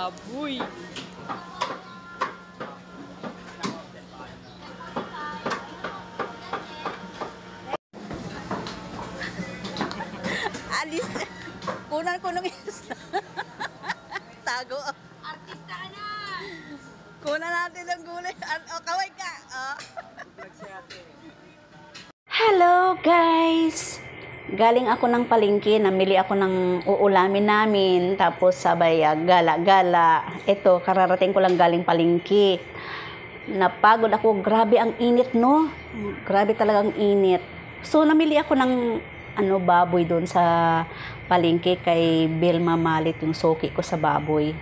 baboy. Alis. Kunan ko nung isla. Tago. Artista ka na! Kunan natin ang gulay. Oh, kaway ka. Oh. Hello guys! Galing ako ng palengke, namili ako ng uulamin namin, tapos sabay gala-gala. Ito, kararating ko lang galing palengke. Napagod ako, grabe ang init no? Grabe talagang init. So namili ako ng baboy doon sa palengke kay Bill Mamalit, yung suki ko sa baboy.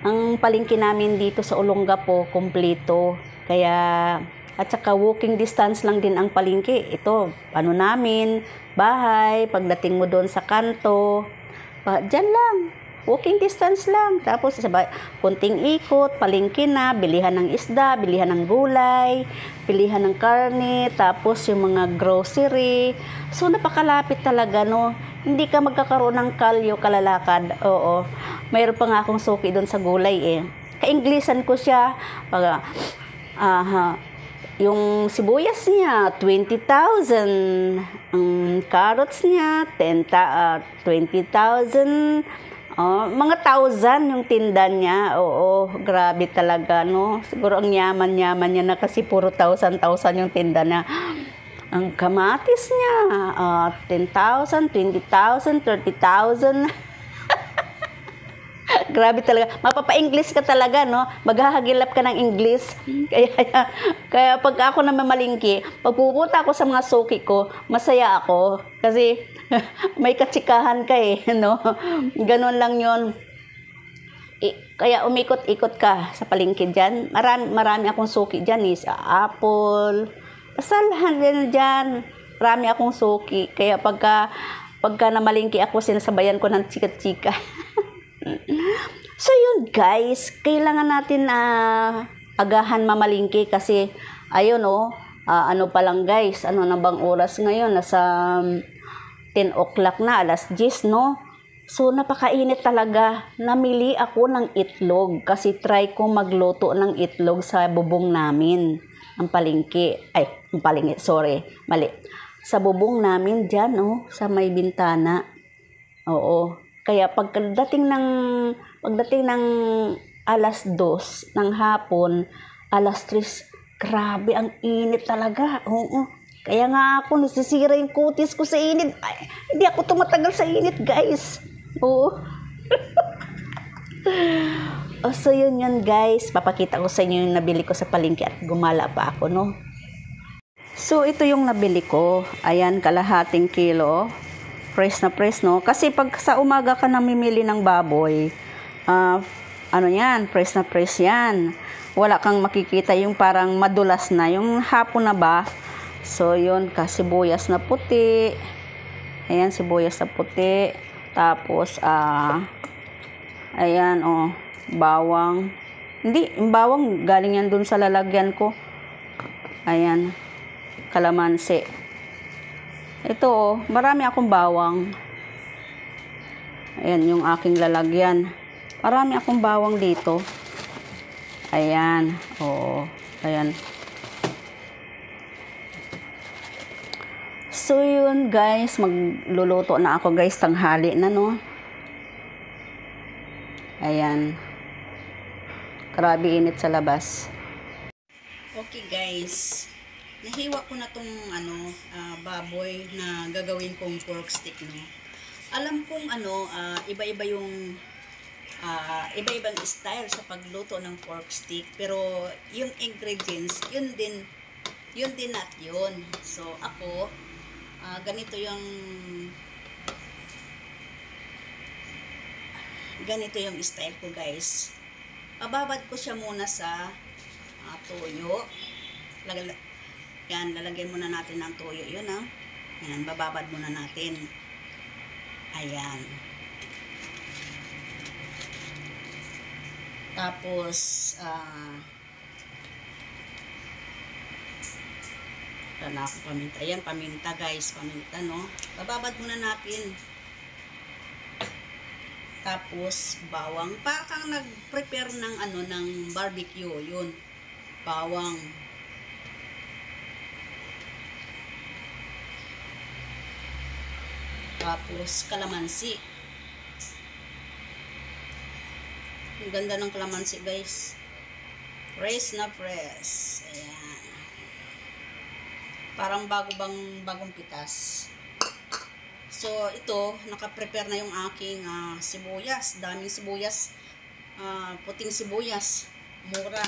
Ang palengke namin dito sa Olongapo, kompleto. Kaya at saka walking distance lang din ang palengke. Ito, namin, bahay, pagdating mo doon sa kanto, dyan lang, walking distance lang. Tapos, kunting ikot, palengke na, bilihan ng isda, bilihan ng gulay, bilihan ng karne, tapos yung mga grocery. So, napakalapit talaga, no? Hindi ka magkakaroon ng kalyo, kalalakad. Oo, mayroon pa nga akong suki doon sa gulay eh. Ka-Inglisan ko siya, yung sibuyas niya, 20,000. Ang carrots niya, 20,000. Mga 1,000 yung tinda niya. Oo, grabe talaga, no? Siguro ang yaman-yaman niya na kasi puro 1,000 yung tinda niya. Ang kamatis niya, 10,000, 20,000, 30,000. Grabe talaga. Mapapa-English ka talaga, no? Maghahagilap ka ng English. Kaya pag ako namamalingki, pag pupunta ako sa mga suki ko, masaya ako. Kasi may katsikahan ka eh, no? Ganon lang yon. Kaya umikot-ikot ka sa palengke dyan. Marami akong suki dyan eh. Sa Apple. Basta lahat dyan. Marami akong suki. Kaya pagka namalingki ako, sinasabayan ko ng chika-chika. So yun guys, kailangan natin agahan mamalingki kasi ayun pa lang guys, na bang oras ngayon? Nasa 10 o'clock na, alas 10 no? So napakainit talaga. Namili ako ng itlog kasi try ko magluto ng itlog sa bubong namin. Ang palengke, sorry, mali. Sa bubong namin dyan, sa may bintana. Oo. Kaya pagdating ng alas 2 ng hapon, alas 3, grabe ang init talaga. Oo. Kaya nga ako nasisira yung kutis ko sa init. Hindi ako tumatagal sa init, guys. Oo. So yun guys. Papakita ko sa inyo yung nabili ko sa palengke at gumala pa ako, no? So ito yung nabili ko. Ayan, kalahating kilo. Press na press, no? Kasi pag sa umaga ka namimili ng baboy, press na press yan. Wala kang makikita yung parang madulas na. Yung hapon na ba? So, yun, sibuyas na puti. Ayan, sibuyas na puti. Tapos, ayan, bawang. Hindi, yung bawang, galing yan dun sa lalagyan ko. Ayan, kalamansi. Ito, marami akong bawang. Ayan, yung aking lalagyan. Marami akong bawang dito. Ayan, ayan. So, yun guys, magluluto na ako guys, tanghali na, no? Ayan. Grabe init sa labas. Okay guys. Nahiwa ko na tong baboy na gagawin kong pork stick, no. Alam kong iba-iba yung iba-ibang style sa pagluto ng pork stick, pero yung ingredients, yun din at yun. So ako ganito yung style ko guys. Bababad ko siya muna sa toyo. Yan, lalagyan muna natin ng toyo. Yun, Yan, bababad muna natin. Ayan. Tapos, wala ako paminta. Ayan, paminta guys. Paminta, no? Bababad muna natin. Tapos, bawang. Para kang nag-prepare ng, ng barbecue. Yun. Bawang. Tapos, kalamansi. Ang ganda ng kalamansi, guys. Fresh na fresh. Ayan. Parang bagong pitas. So, ito, naka-prepare na yung aking sibuyas. Daming sibuyas. Puting sibuyas. Mura.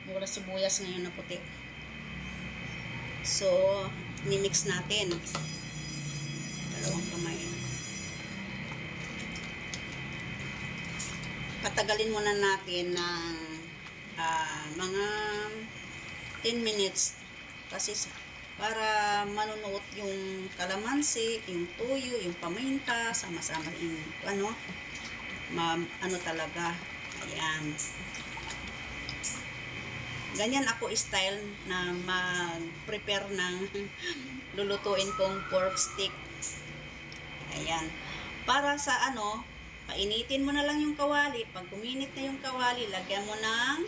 Mura sibuyas ngayon na puti. So, nimix natin. Dalawang kamay. Patagalin muna natin ng mga 10 minutes. Kasi para manunuot yung kalamansi, yung tuyo, yung paminta, sama-sama yung talaga. Ayan. Ganyan ako style na mag-prepare ng lulutuin kong pork stick. Ayan. Para sa painitin mo na lang yung kawali. Pag kuminit na yung kawali, lagyan mo ng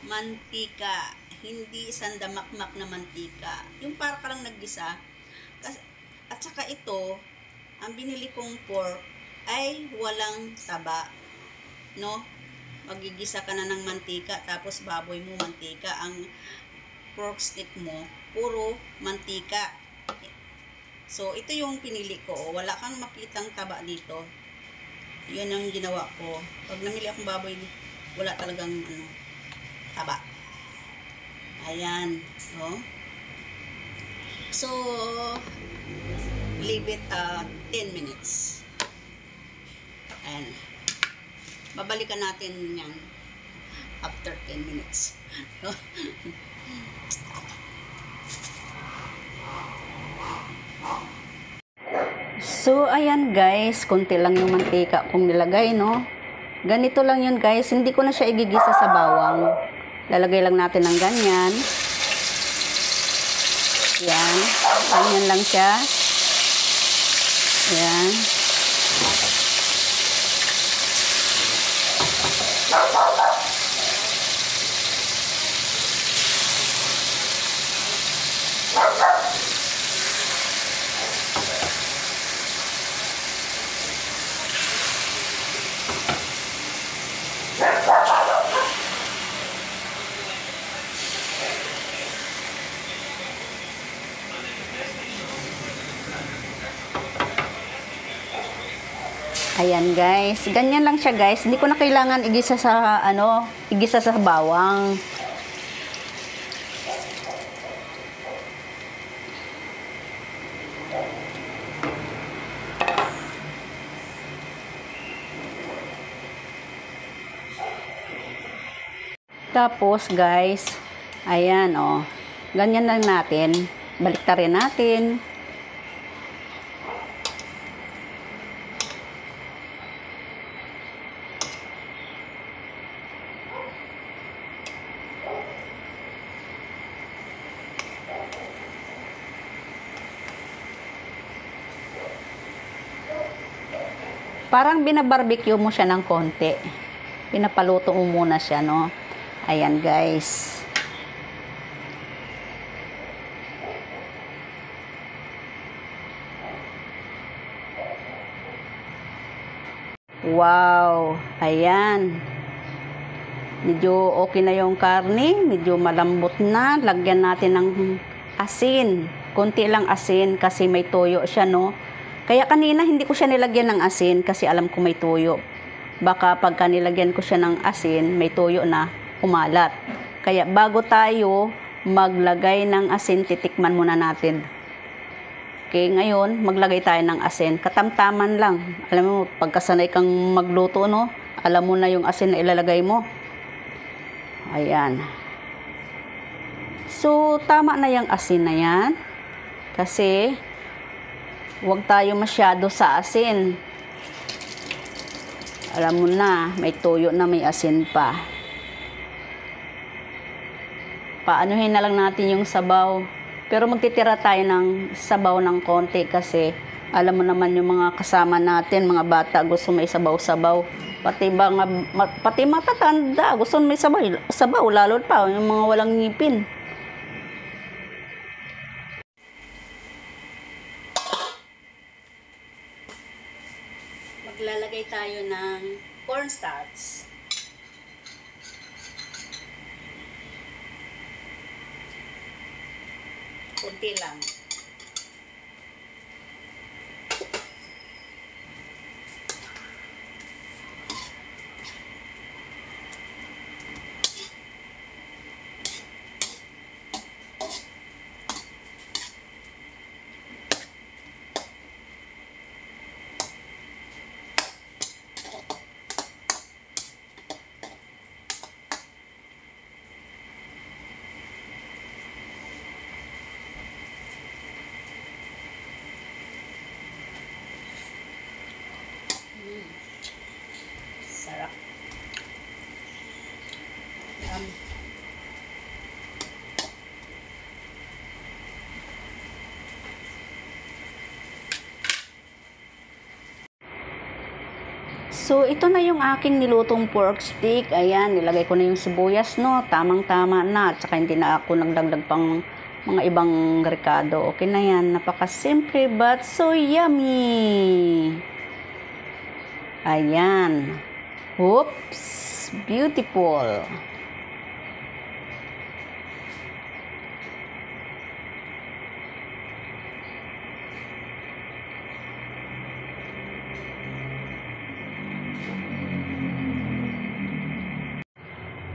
mantika. Hindi sandamakmak na mantika. Yung para ka lang naggisa. At saka ito, ang binili kong pork ay walang taba. No? Magigisa ka na ng mantika, tapos baboy mo mantika. Ang pork stick mo, puro mantika. So, ito yung pinili ko. Wala kang makitang taba dito. Yun ang ginawa ko. Pag namili akong baboy, wala talagang taba. Ayan. Oh. So, leave it 10 minutes. Ayan. Babalikan natin yan after 10 minutes. So, ayan guys. Kunti lang yung mantika kung nilagay, no? Ganito lang yun guys. Hindi ko na siya igigisa sa bawang. Lalagay lang natin ng ganyan. Yan. Ganyan lang siya. Yan. Ayan guys, ganyan lang siya guys. Hindi ko na kailangan igisa sa igisa sa bawang. Tapos guys, ayan ganyan lang natin. Baliktarin natin. Parang binabarbecue mo siya ng konti. Pinapaluto mo muna siya, no? Ayan, guys. Wow! Ayan. Medyo okay na yung karne. Medyo malambot na. Lagyan natin ng asin. Konti lang asin kasi may toyo siya, no? Kaya kanina hindi ko siya nilagyan ng asin kasi alam ko may tuyo. Baka pagka nilagyan ko siya ng asin, may tuyo na, umalat. Kaya bago tayo maglagay ng asin, titikman muna natin. Okay, ngayon maglagay tayo ng asin. Katamtaman lang. Alam mo, pagkasanay kang magluto, no? Alam mo na yung asin na ilalagay mo. Ayan. So, tama na yung asin na yan. Kasi huwag tayo masyado sa asin. Alam mo na, may tuyo na may asin pa. Paanuhin na lang natin yung sabaw. Pero magtitira tayo ng sabaw ng konti kasi Alam mo naman yung mga kasama natin, mga bata, gusto may sabaw-sabaw. Pati matatanda, gusto may sabaw, lalo pa yung mga walang ngipin. Maglalagay tayo ng cornstarch. Kunti lang. Sarap. So, ito na yung aking nilutong pork stick. Ayan, nilagay ko na yung sibuyas, no? Tamang-tama na. At saka hindi na ako nagdagdag pang mga ibang rekado. Okay na yan. Napaka-simple but so yummy. Ayan. Oops! Beautiful.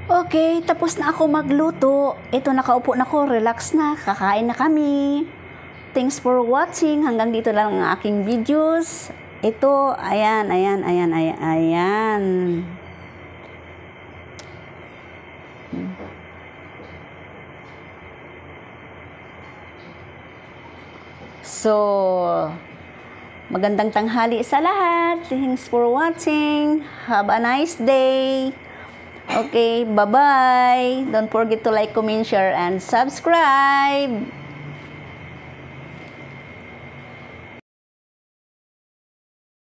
Okay, tapos na ako magluto. Ito, nakaupo na ko, relax na, kakain na kami. Thanks for watching. Hanggang dito lang ang aking videos. Ito, ayan. So, magandang tanghali sa lahat. Thanks for watching. Have a nice day. Okay, bye-bye. Don't forget to like, comment, share, and subscribe.